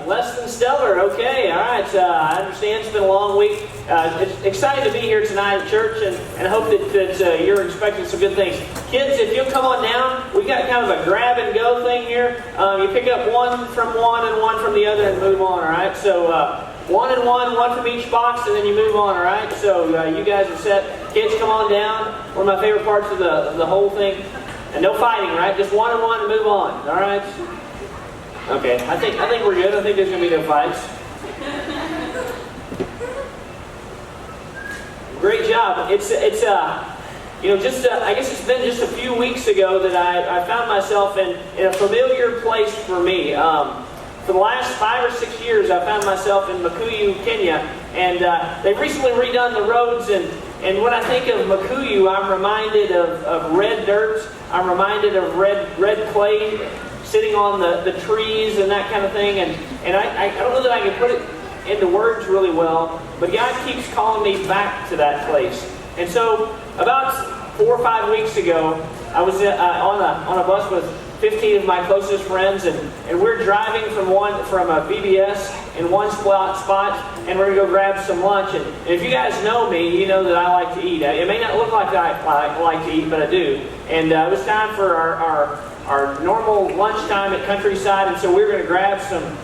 less than stellar. Okay, all right. I understand it's been a long week. It's excited to be here tonight at church, and I hope that you're expecting some good things. Kids, if you'll come on down, we've got kind of a grab and go thing here. You pick up one from one and one from the other and move on, all right? So one and one from each box, and then you move on, all right? So you guys are set. Kids, come on down. One of my favorite parts of the whole thing. And no fighting, right? Just one and one and move on, all right? Okay, I think we're good. I think there's going to be no fights. Great job. It's I guess it's been just a few weeks ago that I found myself in a familiar place for me. For the last 5 or 6 years, I found myself in Makuyu, Kenya, and they've recently redone the roads. And when I think of Makuyu, I'm reminded of red dirt. I'm reminded of red clay sitting on the trees and that kind of thing. And I don't know that I can put it into words really well, but God keeps calling me back to that place. And so about 4 or 5 weeks ago, I was on a bus with 15 of my closest friends, and we're driving from a VBS in one spot, and we're going to go grab some lunch. And if you guys know me, you know that I like to eat. It may not look like I like to eat, but I do. And it was time for our normal lunchtime at Countryside, and so we were going to grab some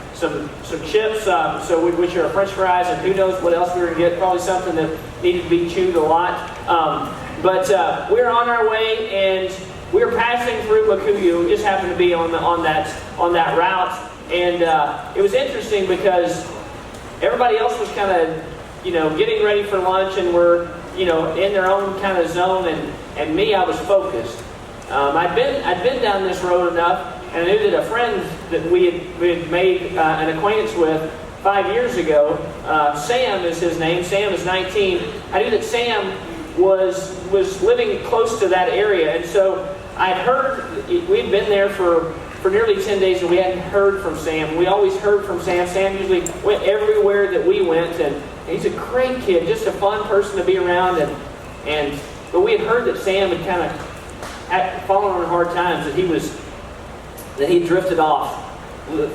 chips, which are French fries, and who knows what else we were going to get. Probably something that needed to be chewed a lot. But we were on our way, and we were passing through Makuyu. We just happened to be on that route, and it was interesting because everybody else was kind of getting ready for lunch, and were in their own kind of zone, and me, I was focused. I'd been down this road enough, and I knew that a friend that we had made an acquaintance with 5 years ago, Sam is his name. Sam is 19. I knew that Sam was living close to that area, and so I'd heard, we'd been there for nearly 10 days, and we hadn't heard from Sam. We always heard from Sam. Sam usually went everywhere that we went, and he's a great kid, just a fun person to be around, but we had heard that Sam had kind of fallen on hard times, that he drifted off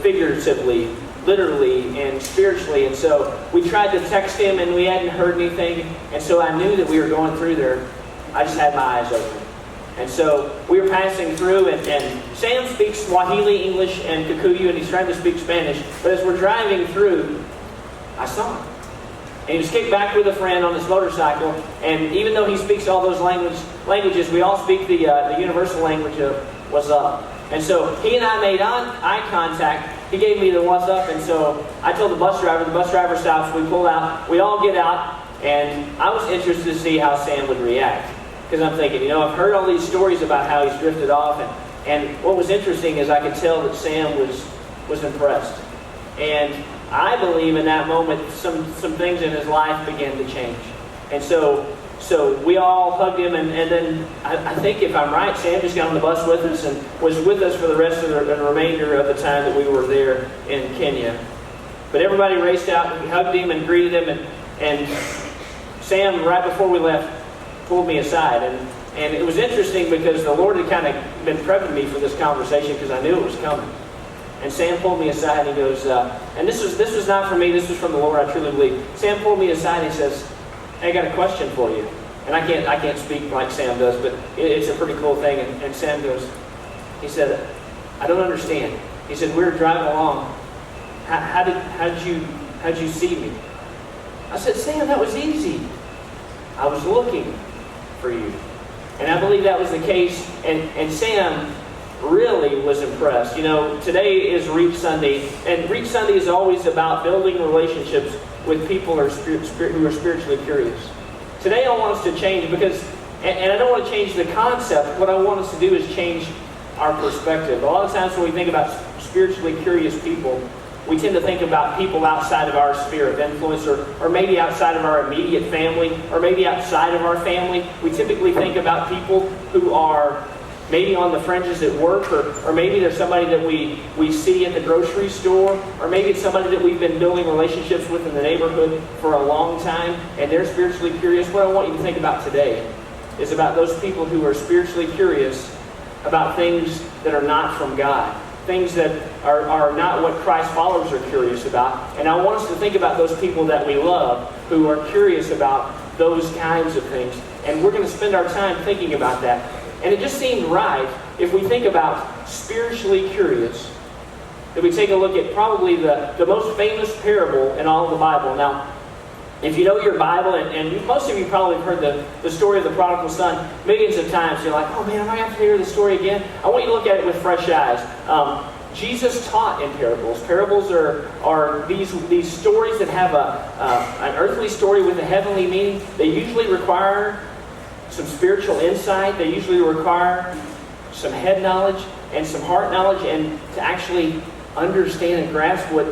figuratively, literally, and spiritually. And so we tried to text him, and we hadn't heard anything. And so I knew that we were going through there. I just had my eyes open. And so we were passing through, and Sam speaks Swahili, English, and Kikuyu, and he's trying to speak Spanish. But as we're driving through, I saw him. And he was kicked back with a friend on his motorcycle. And even though he speaks all those languages, we all speak the universal language of what's up. And so he and I made eye contact. He gave me the what's up, and so I told the bus driver stops, we pull out, we all get out, and I was interested to see how Sam would react. Because I'm thinking, I've heard all these stories about how he's drifted off, and what was interesting is I could tell that Sam was impressed. And I believe in that moment some things in his life began to change. And so we all hugged him, and then I think, if I'm right, Sam just got on the bus with us and was with us for the rest of the remainder of the time that we were there in Kenya. But everybody raced out, and we hugged him and greeted him, and Sam, right before we left, pulled me aside. And it was interesting because the Lord had kind of been prepping me for this conversation because I knew it was coming. And Sam pulled me aside, and he goes, and this was not from me, this was from the Lord, I truly believe. Sam pulled me aside, and he says, "Hey, I got a question for you." And I can't speak like Sam does, but it's a pretty cool thing. And Sam goes, he said, "I don't understand." He said, "We were driving along. How'd you see me?" I said, "Sam, that was easy. I was looking for you." And I believe that was the case. And Sam really was impressed. Today is Reach Sunday, and Reach Sunday is always about building relationships with people who are spiritually curious. Today I want us to change and I don't want to change the concept. What I want us to do is change our perspective. A lot of times when we think about spiritually curious people, we tend to think about people outside of our sphere of influence, or maybe outside of our immediate family, or maybe outside of our family. We typically think about people who are maybe on the fringes at work, or maybe there's somebody that we see at the grocery store, or maybe it's somebody that we've been building relationships with in the neighborhood for a long time, and they're spiritually curious. What I want you to think about today is about those people who are spiritually curious about things that are not from God, things that are not what Christ followers are curious about. And I want us to think about those people that we love who are curious about those kinds of things. And we're going to spend our time thinking about that. And it just seemed right, if we think about spiritually curious, that we take a look at probably the most famous parable in all of the Bible. Now, if you know your Bible, and most of you probably have heard the story of the prodigal son millions of times, you're like, oh man, am I going to have to hear the story again? I want you to look at it with fresh eyes. Jesus taught in parables. Parables are these stories that have an earthly story with a heavenly meaning. They usually require some spiritual insight. They usually require some head knowledge and some heart knowledge, and to actually understand and grasp what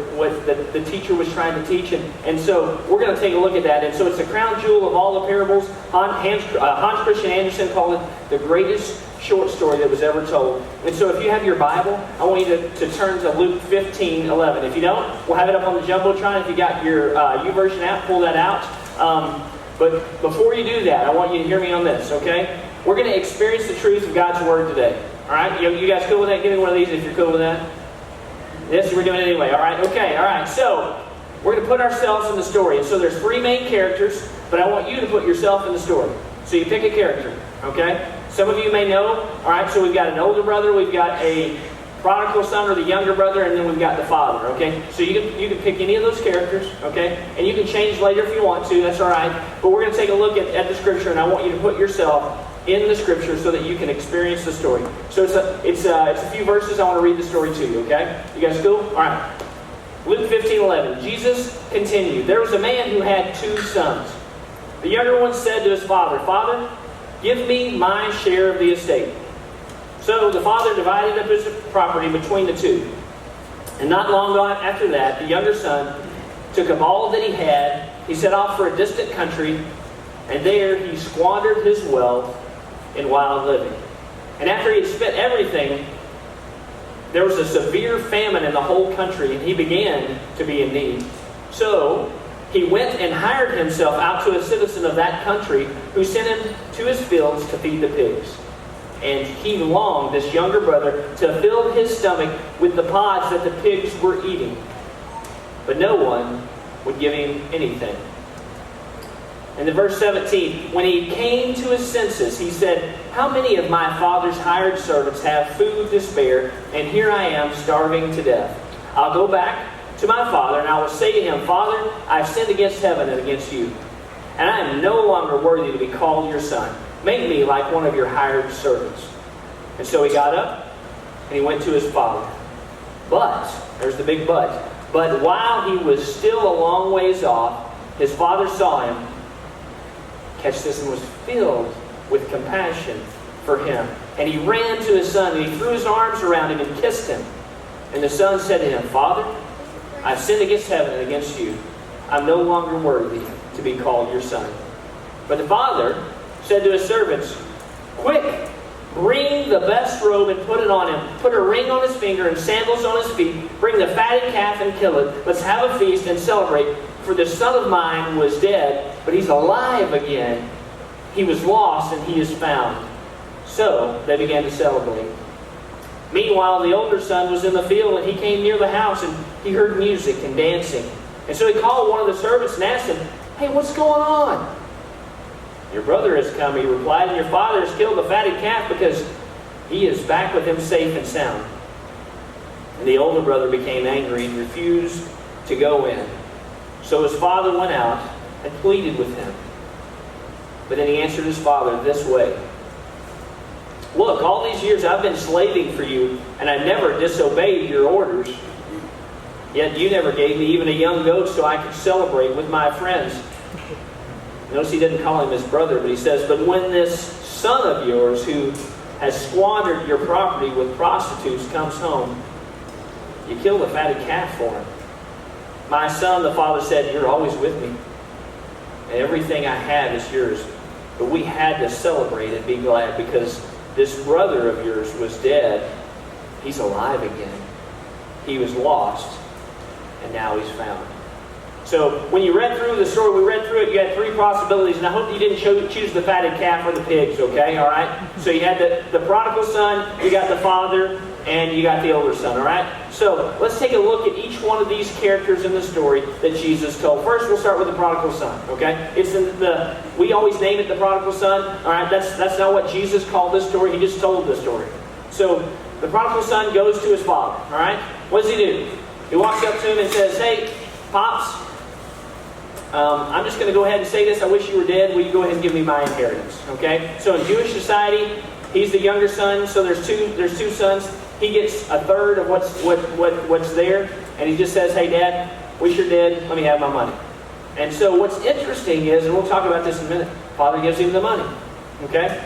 the teacher was trying to teach. And so we're going to take a look at that. And so it's the crown jewel of all the parables. Hans Christian Andersen called it the greatest short story that was ever told. And so if you have your Bible, I want you to turn to Luke 15:11. If you don't, we'll have it up on the Jumbotron. If you got your YouVersion app, pull that out. But before you do that, I want you to hear me on this, okay? We're going to experience the truth of God's Word today. All right? You guys cool with that? Give me one of these if you're cool with that. Yes, we're doing it anyway. All right? Okay, all right. So, we're going to put ourselves in the story. And so there's three main characters, but I want you to put yourself in the story. So you pick a character, okay? Some of you may know. All right, so we've got an older brother, we've got a prodigal son or the younger brother, and then we've got the father, okay? So you can pick any of those characters, okay? And you can change later if you want to, that's all right. But we're going to take a look at the Scripture, and I want you to put yourself in the Scripture so that you can experience the story. So it's a few verses. I want to read the story to you, okay? You guys cool? All right. Luke 15:11. Jesus continued. There was a man who had two sons. The younger one said to his father, "Father, give me my share of the estate." So the father divided up his property between the two. And not long after that, the younger son took up all that he had. He set off for a distant country, and there he squandered his wealth in wild living. And after he had spent everything, there was a severe famine in the whole country, and he began to be in need. So he went and hired himself out to a citizen of that country, who sent him to his fields to feed the pigs. And he longed, this younger brother, to fill his stomach with the pods that the pigs were eating. But no one would give him anything. And in verse 17, when he came to his senses, he said, "How many of my father's hired servants have food to spare, and here I am starving to death? I'll go back to my father, and I will say to him, 'Father, I've sinned against heaven and against you, and I am no longer worthy to be called your son. Make me like one of your hired servants.' And so he got up, and he went to his father. But," there's the big but while he was still a long ways off, his father saw him, catch this, and was filled with compassion for him. And he ran to his son, and he threw his arms around him and kissed him. And the son said to him, "Father, I've sinned against heaven and against you. I'm no longer worthy to be called your son." But the father said to his servants, "Quick, bring the best robe and put it on him. Put a ring on his finger and sandals on his feet. Bring the fatted calf and kill it. Let's have a feast and celebrate. For this son of mine was dead, but he's alive again. He was lost, and he is found." So they began to celebrate. Meanwhile, the older son was in the field, and he came near the house, and he heard music and dancing. And so he called one of the servants and asked him, "Hey, what's going on?" "Your brother has come," he replied, "and your father has killed the fatted calf because he is back with him safe and sound." And the older brother became angry and refused to go in. So his father went out and pleaded with him. But then he answered his father this way, "Look, all these years I've been slaving for you, and I never disobeyed your orders. Yet you never gave me even a young goat so I could celebrate with my friends." Notice he didn't call him his brother, but he says, "But when this son of yours, who has squandered your property with prostitutes, comes home, you kill the fatted calf for him." "My son," the father said, "you're always with me, and everything I have is yours. But we had to celebrate and be glad, because this brother of yours was dead. He's alive again. He was lost, and now he's found." So when you read through the story, we read through it, you had three possibilities, and I hope you didn't choose the fatted calf or the pigs, okay? All right? So you had the prodigal son, you got the father, and you got the older son, all right? So let's take a look at each one of these characters in the story that Jesus told. First, we'll start with the prodigal son, okay? We always name it the prodigal son, all right? That's not what Jesus called this story. He just told the story. So the prodigal son goes to his father, all right? What does he do? He walks up to him and says, "Hey, Pops, I'm just going to go ahead and say this. I wish you were dead. Will you go ahead and give me my inheritance?" Okay? So in Jewish society, he's the younger son. So there's two sons. He gets a third of what's there, and he just says, "Hey, Dad, wish you're dead. Let me have my money." And so what's interesting is, and we'll talk about this in a minute, Father gives him the money. Okay?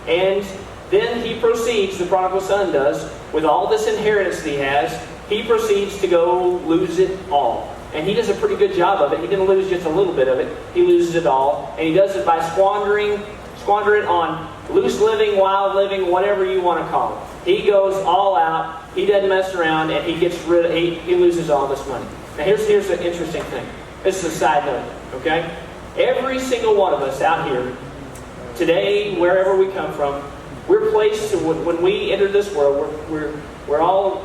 And then he proceeds, the prodigal son does, with all this inheritance that he has, he proceeds to go lose it all. And he does a pretty good job of it. He didn't lose just a little bit of it. He loses it all. And he does it by squander it on loose living, wild living, whatever you want to call it. He goes all out. He doesn't mess around, and he loses all this money. Now here's the interesting thing. This is a side note, okay? Every single one of us out here, today, wherever we come from, we're placed to, when we enter this world, we all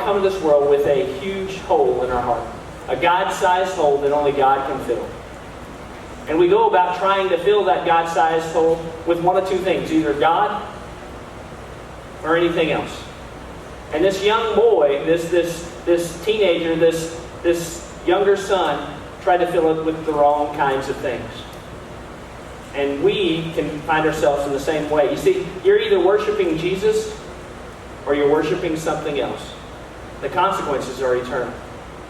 come to this world with a huge hole in our heart. A God-sized hole that only God can fill. And we go about trying to fill that God-sized hole with one of two things. Either God or anything else. And this young boy, this teenager, this younger son, tried to fill it with the wrong kinds of things. And we can find ourselves in the same way. You see, you're either worshiping Jesus or you're worshiping something else. The consequences are eternal.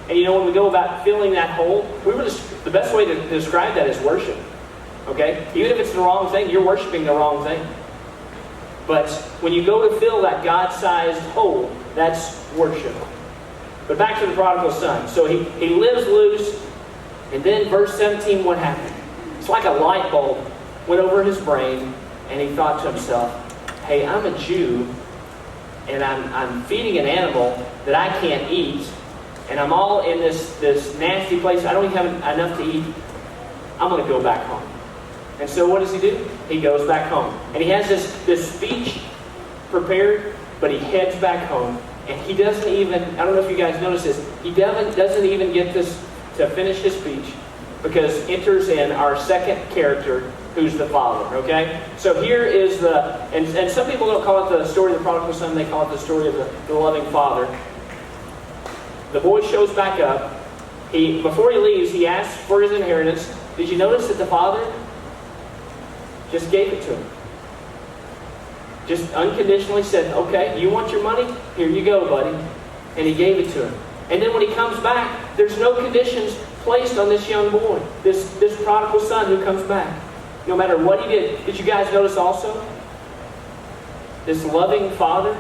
And you know, when we go about filling that hole, the best way to describe that is worship. Okay? Even if it's the wrong thing, you're worshiping the wrong thing. But when you go to fill that God-sized hole, that's worship. But back to the prodigal son. So he lives loose, and then verse 17, what happened? It's like a light bulb went over his brain, and he thought to himself, "Hey, I'm a Jew, and I'm feeding an animal that I can't eat, and I'm all in this nasty place. I don't even have enough to eat. I'm going to go back home." And so what does he do? He goes back home. And he has this speech prepared, but he heads back home. And he doesn't even, I don't know if you guys notice this, he doesn't even get this to finish his speech, because enters in our second character, who's the father, okay? So here is and some people don't call it the story of the prodigal son, they call it the story of the loving father. The boy shows back up. Before he leaves, he asks for his inheritance. Did you notice that the father just gave it to him? Just unconditionally said, "Okay, you want your money? Here you go, buddy." And he gave it to him. And then when he comes back, there's no conditions placed on this young boy, this prodigal son who comes back. No matter what he did. Did you guys notice also? This loving father,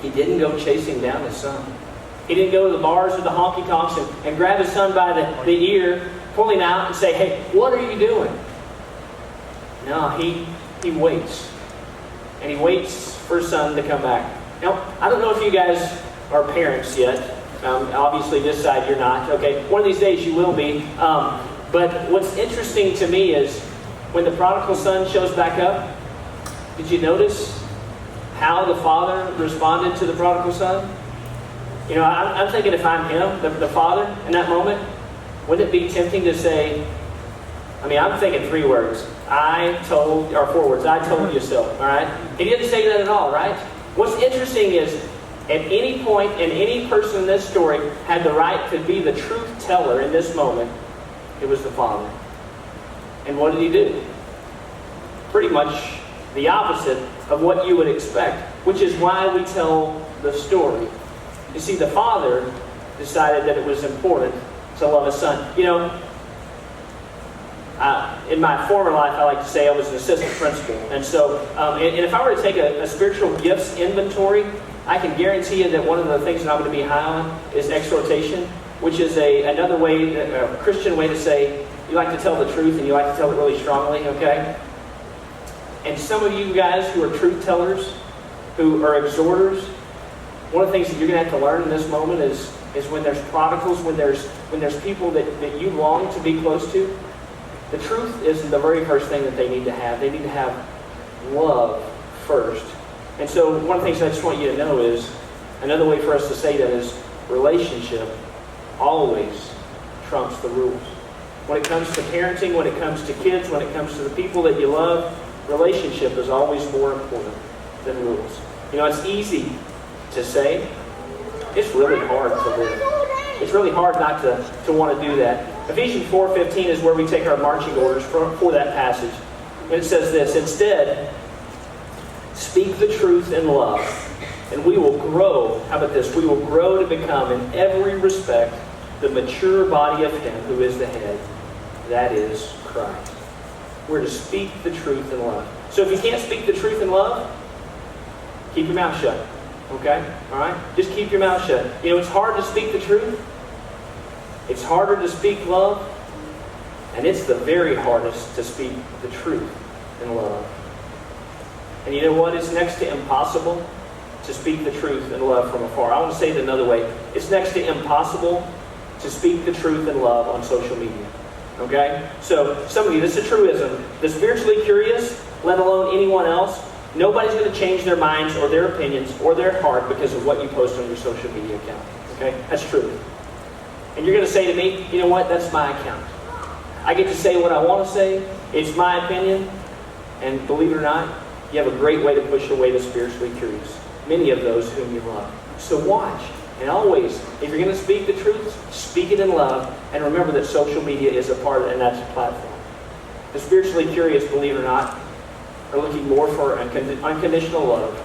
he didn't go chasing down his son. He didn't go to the bars or the honky tonks and grab his son by the ear, pull him out and say, "Hey, what are you doing?" No, he waits. And he waits for his son to come back. Now, I don't know if you guys are parents yet. Obviously, this side you're not. Okay, one of these days you will be. But what's interesting to me is when the prodigal son shows back up, did you notice how the father responded to the prodigal son? You know, I'm thinking if I'm him, the father, in that moment, wouldn't it be tempting to say, I'm thinking 3 words. Or 4 words. I told you so. All right? He didn't say that at all, right? What's interesting is, at any point, and any person in this story had the right to be the truth teller in this moment, it was the father. And what did he do? Pretty much the opposite of what you would expect, which is why we tell the story. You see, the father decided that it was important to love his son. You know, in my former life, I like to say I was an assistant principal. And so, and if I were to take a spiritual gifts inventory, I can guarantee you that one of the things that I'm going to be high on is exhortation, which is another way, a Christian way to say you like to tell the truth and you like to tell it really strongly, okay? And some of you guys who are truth tellers, who are exhorters, one of the things that you're going to have to learn in this moment is when there's prodigals, when there's people that you long to be close to, the truth is the very first thing that they need to have. They need to have love first. And so one of the things I just want you to know is, another way for us to say that is, relationship always trumps the rules. When it comes to parenting, when it comes to kids, when it comes to the people that you love, relationship is always more important than rules. You know, it's easy to say. It's really hard to live. It's really hard not to want to do that. Ephesians 4:15 is where we take our marching orders for that passage. And it says this: instead, speak the truth in love, and we will grow. How about this? We will grow to become, in every respect, the mature body of Him who is the head. That is Christ. We're to speak the truth in love. So if you can't speak the truth in love, keep your mouth shut. Okay? Alright? Just keep your mouth shut. You know, it's hard to speak the truth. It's harder to speak love. And it's the very hardest to speak the truth in love. And you know what? It's next to impossible to speak the truth in love from afar. I want to say it another way. It's next to impossible to speak the truth in love on social media. Okay? So, some of you, this is a truism. The spiritually curious, let alone anyone else, nobody's going to change their minds or their opinions or their heart because of what you post on your social media account. Okay? That's true. And you're going to say to me, you know what? That's my account. I get to say what I want to say. It's my opinion. And believe it or not, you have a great way to push away the spiritually curious. Many of those whom you love. So watch. And always, if you're going to speak the truth, speak it in love. And remember that social media is a part of it, and that's a platform. The spiritually curious, believe it or not, are looking more for unconditional love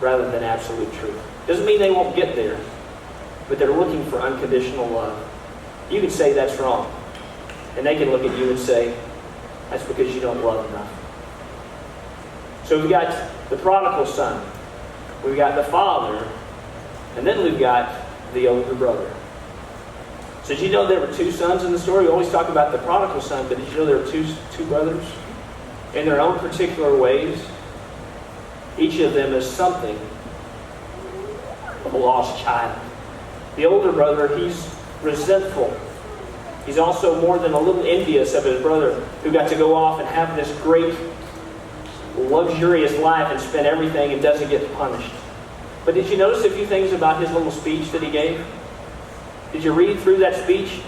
rather than absolute truth. Doesn't mean they won't get there, but they're looking for unconditional love. You can say that's wrong. And they can look at you and say, that's because you don't love enough. So we've got the prodigal son. We've got the father. And then we've got the older brother. So did you know there were two sons in the story? We always talk about the prodigal son, but did you know there were two brothers? In their own particular ways, each of them is something of a lost child. The older brother, he's resentful. He's also more than a little envious of his brother who got to go off and have this great, luxurious life and spend everything and doesn't get punished. But did you notice a few things about his little speech that he gave? Did you read through that speech?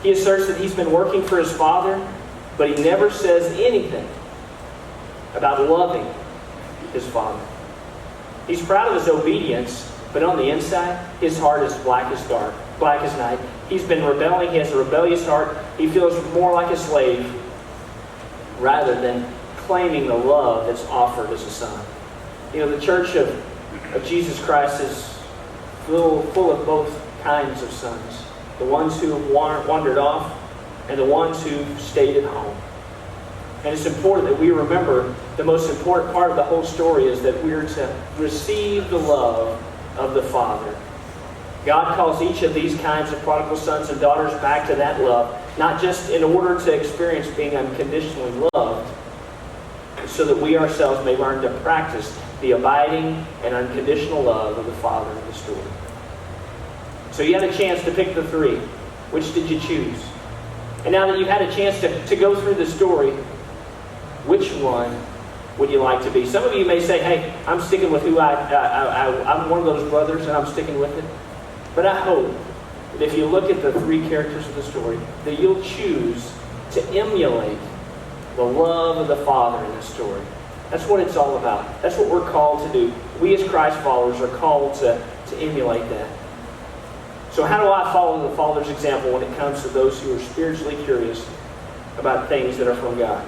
He asserts that he's been working for his father, but he never says anything about loving his father. He's proud of his obedience, but on the inside, his heart is black as dark, black as night. He's been rebelling. He has a rebellious heart. He feels more like a slave rather than claiming the love that's offered as a son. You know, the church of Jesus Christ is full of both kinds of sons. The ones who wandered off and the ones who stayed at home. And it's important that we remember the most important part of the whole story is that we're to receive the love of the Father. God calls each of these kinds of prodigal sons and daughters back to that love, not just in order to experience being unconditionally loved, so that we ourselves may learn to practice the abiding and unconditional love of the Father in the story. So you had a chance to pick the three. Which did you choose? And now that you've had a chance to go through the story, which one would you like to be? Some of you may say, hey, I'm sticking with who I'm one of those brothers and I'm sticking with it. But I hope that if you look at the three characters of the story, that you'll choose to emulate the love of the Father in this story. That's what it's all about. That's what we're called to do. We as Christ followers are called to emulate that. So how do I follow the Father's example when it comes to those who are spiritually curious about things that are from God?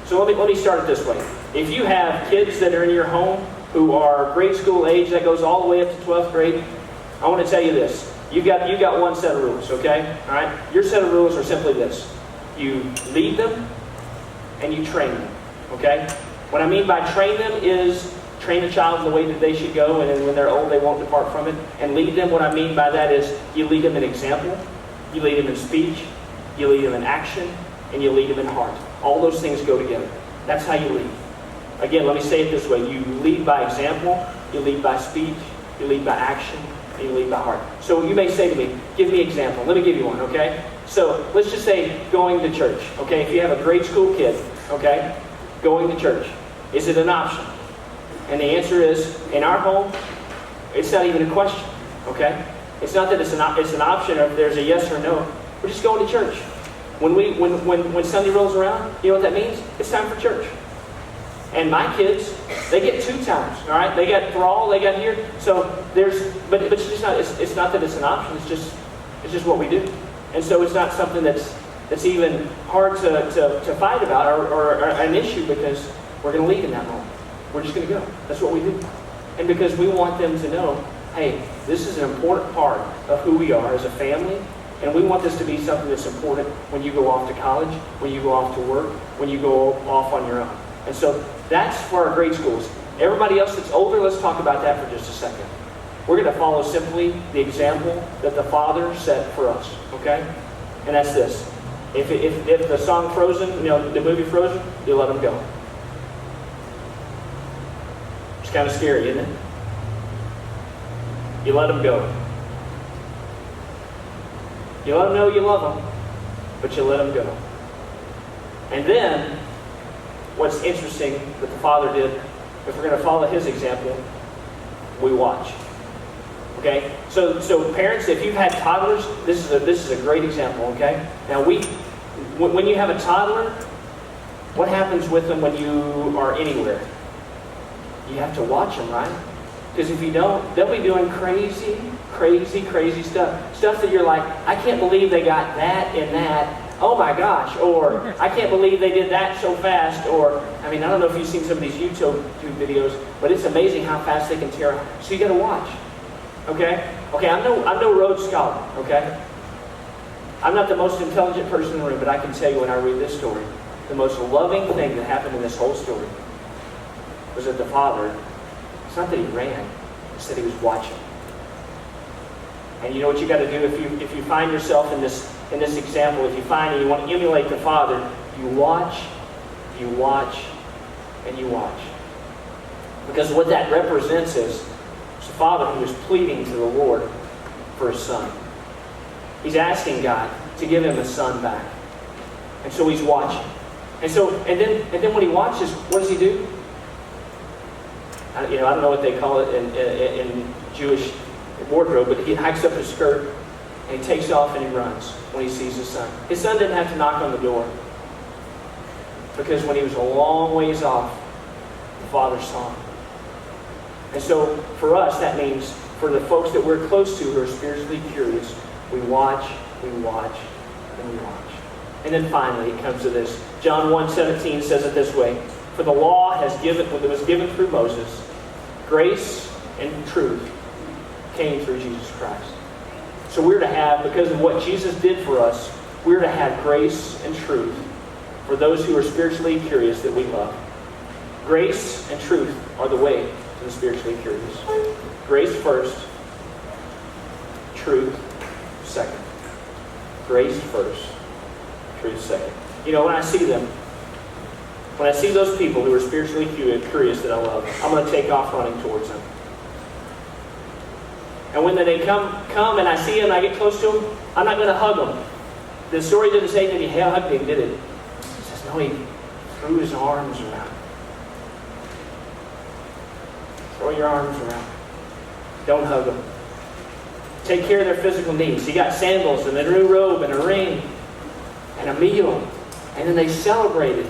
So let me start it this way. If you have kids that are in your home who are grade school age, that goes all the way up to 12th grade, I want to tell you this. You've got one set of rules, okay? All right? Your set of rules are simply this. You lead them and you train them, okay? What I mean by train them is train a child in the way that they should go, and then when they're old, they won't depart from it. And lead them, what I mean by that is you lead them in example, you lead them in speech, you lead them in action, and you lead them in heart. All those things go together. That's how you lead. Again, let me say it this way. You lead by example, you lead by speech, you lead by action, and you lead by heart. So you may say to me, give me an example. Let me give you one, okay? So let's just say going to church, okay? If you have a grade school kid, okay, going to church, is it an option? And the answer is, in our home, it's not even a question, okay? It's not that it's an option or if there's a yes or no. We're just going to church. When Sunday rolls around, you know what that means? It's time for church. And my kids, they get 2 times, all right? They got Thrall, they got here. So but it's just not. It's not that it's an option. It's just what we do. And so it's not something that's even hard to fight about or an issue because we're going to lead in that moment. We're just going to go. That's what we do. And because we want them to know, hey, this is an important part of who we are as a family. And we want this to be something that's important when you go off to college, when you go off to work, when you go off on your own. And so that's for our grade schools. Everybody else that's older, let's talk about that for just a second. We're going to follow simply the example that the Father set for us, okay? And that's this. If the song Frozen, the movie Frozen, you let them go. It's kind of scary, isn't it? You let them go. You let them know you love them, but you let them go. And then, what's interesting that the Father did, if we're going to follow His example, we watch. Okay? So parents, if you've had toddlers, this is a great example, okay? Now when you have a toddler, what happens with them when you are anywhere? You have to watch them, right? Because if you don't, they'll be doing crazy stuff. Stuff that you're like, I can't believe they got that and that. Oh my gosh. Or, I can't believe they did that so fast. Or, I don't know if you've seen some of these YouTube videos, but it's amazing how fast they can tear up. So you got to watch. Okay? Okay, I'm no Rhodes Scholar. Okay? I'm not the most intelligent person in the room, but I can tell you when I read this story, the most loving thing that happened in this whole story was that the Father, it's not that He ran, it's that He was watching. And you know what you got to do if you find yourself in this example, if you find and you want to emulate the Father, you watch, and you watch. Because what that represents is a father who is pleading to the Lord for His son. He's asking God to give him a son back. And so he's watching. And then when he watches, what does he do? I don't know what they call it in Jewish wardrobe, but he hikes up his skirt and he takes off and he runs when he sees his son. His son didn't have to knock on the door because when he was a long ways off, the Father saw him. And so for us, that means for the folks that we're close to who are spiritually curious, we watch, and we watch. And then finally, it comes to this. John 1:17 says it this way: for the law was given through Moses, grace and truth came through Jesus Christ. So we're to have, because of what Jesus did for us, we're to have grace and truth for those who are spiritually curious that we love. Grace and truth are the way to the spiritually curious. Grace first, truth second. Grace first, truth second. When I see them, when I see those people who are spiritually curious that I love, I'm going to take off running towards them. And when they come and I see them and I get close to them, I'm not going to hug them. The story didn't say that he hugged him, did it? It says, no, he threw his arms around. Throw your arms around. Don't hug them. Take care of their physical needs. You got sandals and a new robe and a ring and a meal. And then they celebrated.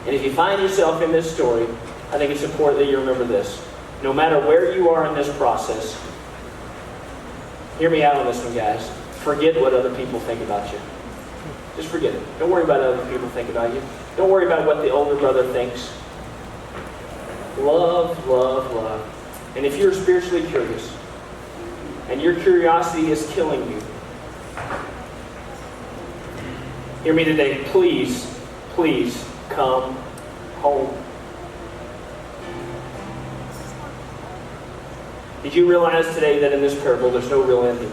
And if you find yourself in this story, I think it's important that you remember this. No matter where you are in this process, hear me out on this one, guys. Forget what other people think about you. Just forget it. Don't worry about what other people think about you. Don't worry about what the older brother thinks. Love, love, love. And if you're spiritually curious, and your curiosity is killing you, hear me today. Please, please come home. Did you realize today that in this parable there's no real ending?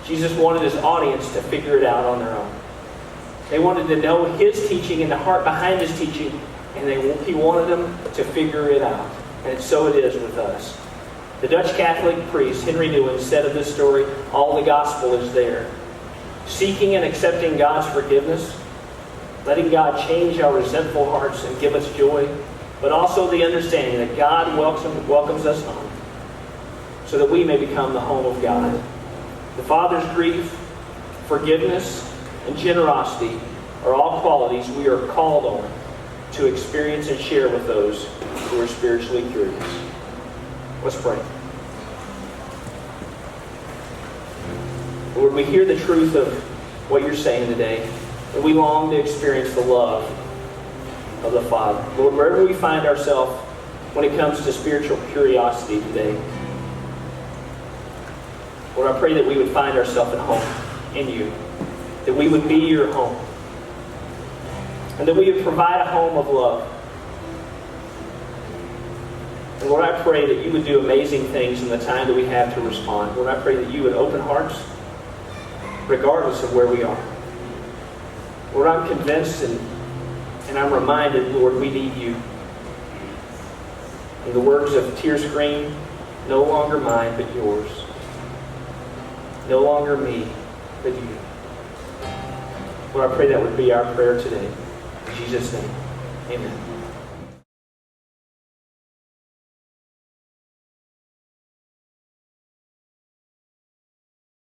Jesus wanted his audience to figure it out on their own. They wanted to know his teaching and the heart behind his teaching, and he wanted them to figure it out. And so it is with us. The Dutch Catholic priest, Henry Nouwen, said of this story, all the gospel is there. Seeking and accepting God's forgiveness letting God change our resentful hearts and give us joy, but also the understanding that God welcomes us home so that we may become the home of God. The Father's grief, forgiveness, and generosity are all qualities we are called on to experience and share with those who are spiritually curious. Let's pray. Lord, we hear the truth of what you're saying today, and we long to experience the love of the Father. Lord, wherever we find ourselves when it comes to spiritual curiosity today, Lord, I pray that we would find ourselves at home in you, that we would be your home, and that we would provide a home of love. And Lord, I pray that you would do amazing things in the time that we have to respond. Lord, I pray that you would open hearts regardless of where we are. Lord, I'm convinced and I'm reminded, Lord, we need you. In the words of Tears Green, no longer mine but yours. No longer me, but you. Lord, I pray that would be our prayer today. In Jesus' name, amen.